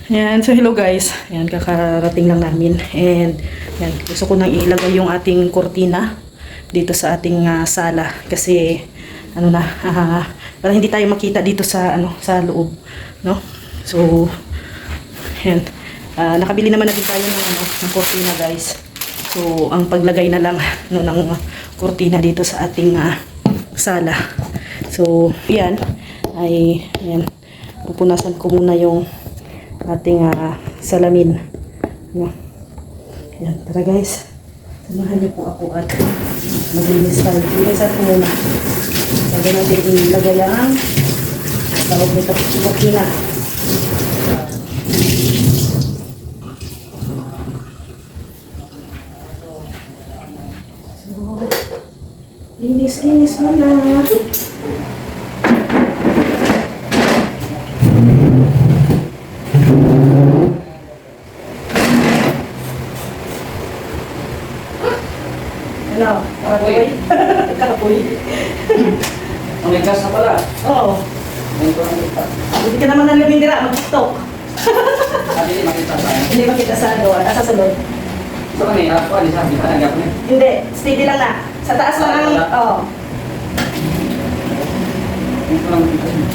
Ayan, so hello guys. Ayan, kakarating lang namin. And ayan, gusto ko nang ilagay yung ating kurtina dito sa ating sala. Kasi, ano na, para hindi tayo makita dito sa, sa loob. No? So, ayan. Nakabili naman na din tayo ng kurtina guys. So, ang paglagay na lang ng kurtina dito sa ating sala. So, ayan. Ayan. Pupunasan ko muna yung ating salamin. No? Yan, tara guys. Samahan niyo po ako at maglinis tayo. Ilisan ko muna. Bago natin ilagay ang tawag nito, kurtina. So, linis muna. Ano? Karapoy? Karapoy. Ang ligas na pala. Oo. Hindi ka naman ng lumindira, mag-tiktok. Hindi makita tayo. Hindi makita sa doon, sa sunod. Ito ka niya, ako alisa, di pa nagyap niya. Hindi, steady lang na. Sa taas lang ang, oo. Ito lang makita niya.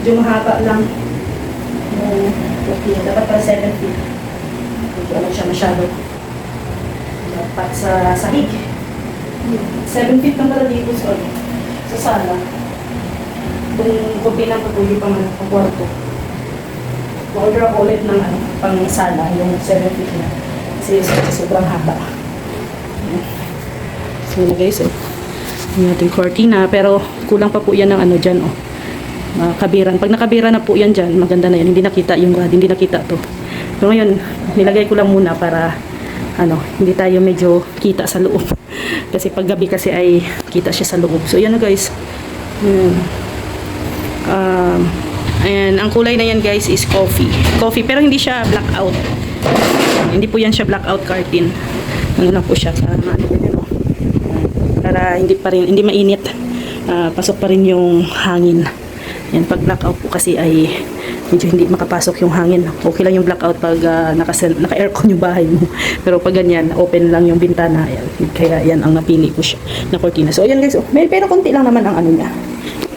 medyo mahaba lang yung cortina. Dapat para 7 feet. Medyo ano siya masyado. Dapat sa sahig. 7 feet lang pala dito sa sala. Itong cortina patuloy pa man ang kwarto. Order ako ulit ng pang sala, yung 7 feet na. Kasi sobrang haba. So yun guys, yung ating cortina. Pero kulang pa po yan ng ano dyan, kabiran. Pag nakabiran na po yan dyan, maganda na yan. Hindi nakita yung rod, hindi nakita to. So ngayon, nilagay ko lang muna para hindi tayo medyo kita sa loob. Kasi pag gabi kasi ay kita siya sa loob. So yan na guys. Ayan, ang kulay na yan guys is coffee. Coffee, pero hindi siya blackout. Hindi po yan siya blackout curtain. Ano lang po siya para hindi mainit. Pasok pa rin yung hangin. Yan, pag blackout po kasi ay medyo hindi makapasok yung hangin. Okay lang yung blackout pag naka-aircon yung bahay mo. Pero pag ganyan, open lang yung bintana. Ayan, kaya yan ang napili ko siya na cortina. So ayan guys, pero konti lang naman ang ano niya.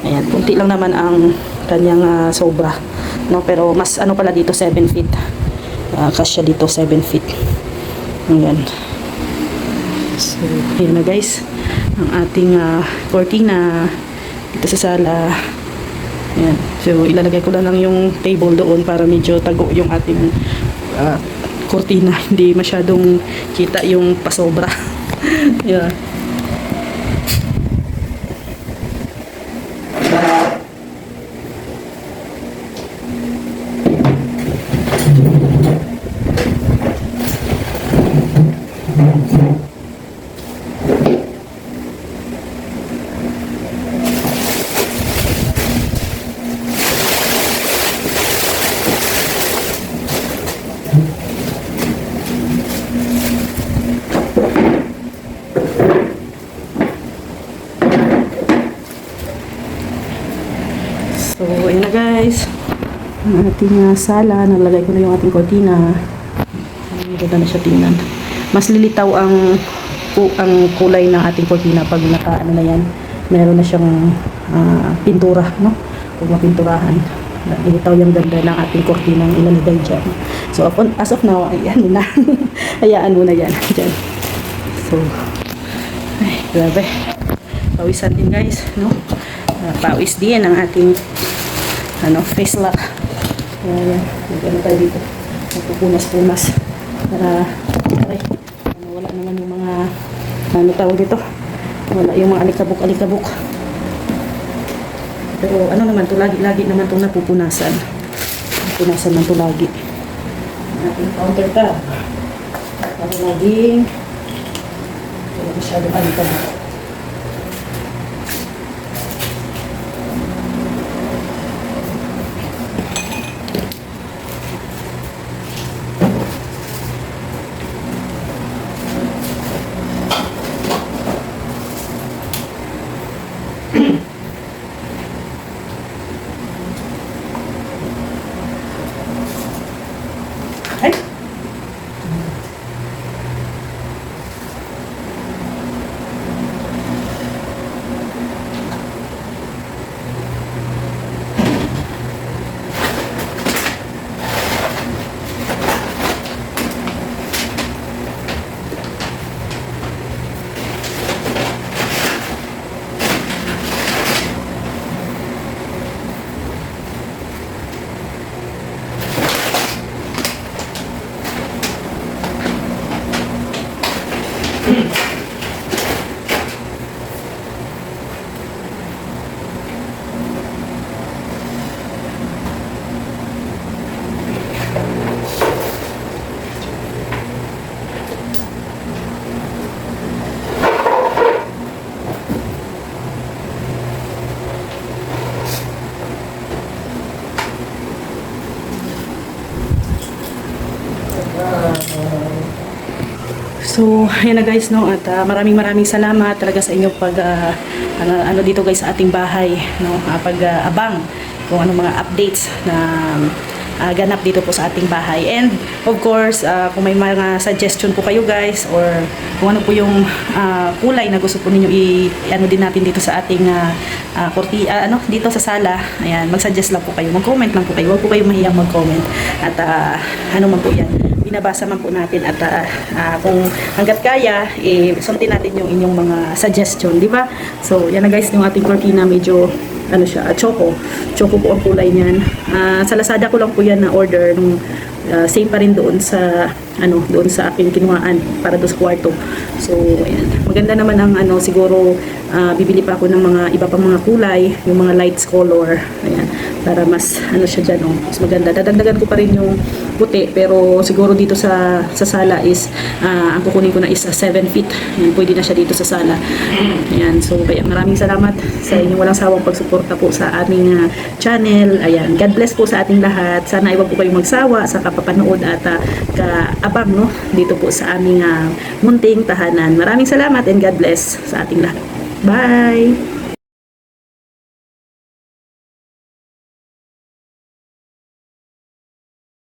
Ayan, konti lang naman ang kanyang sobra. No, pero mas pala dito 7 feet. Kasya dito 7 feet. Ayan. So, ayan na guys. Ang ating cortina dito sa sala. Ayan. So, ilalagay ko lang yung table doon para medyo tago yung ating cortina. Hindi masyadong kita yung pasobra. Yeah. So, ayan na guys. Ang ating sala. Naglagay ko na yung ating cortina. Maganda na siya tingnan. Mas lilitaw ang kulay ng ating cortina pag na yan. Meron na siyang pintura, no? Pag mapinturahan. Lilitaw yung ganda ng ating cortina ang ilalagay dyan. So, as of now, ayan muna. Hayaan muna yan. Dyan. So, ay, grabe. Pawisan din guys, no? Pawis din ang ating face lock. Ayan, magano tayo dito. Magpupunas-punas para wala naman yung mga tawag dito. Wala yung mga alikabok-alikabok. Pero naman to, lagi naman itong napupunasan. Punasan man to lagi. Ating countertop. Para laging wala masyadong alikabok. So, ayan na guys, no, at maraming salamat talaga sa inyong pag dito guys sa ating bahay, no, pag abang kung ano mga updates na ganap dito po sa ating bahay. And of course, kung may mga suggestion po kayo guys, or kung ano po yung kulay na gusto po ninyo ano din natin dito sa ating dito sa sala, ayan, mag-suggest lang po kayo, mag-comment lang po kayo, huwag po kayo mahiyang mag-comment, at ano man po yan, binabasa man po natin, at kung hanggat kaya, sundin natin yung inyong mga suggestion, di ba? So yan na guys, yung ating cortina, medyo ano siya, choco po ang kulay niyan. Sa Lazada ko lang po yan na order, nung same pa rin doon sa doon sa aking kinuhaan para doon sa kwarto. So ayan, maganda naman ang siguro bibili pa ako ng mga iba pang mga kulay, yung mga lights color, ayan, para mas siya dyan, mas maganda. Dadagdagan ko pa rin yung puti, pero siguro dito sa sala is ang kukunin ko na is 7 feet. Ayan, pwede na siya dito sa sala. Ayan, so kaya maraming salamat sa inyong walang sawang pagsuporta po sa aming channel. Ayan, God bless po sa ating lahat. Sana iwag po kayong magsawa sa kapapanood at kaabang dito po sa aming munting tahanan. Maraming salamat and God bless sa ating lahat. Bye!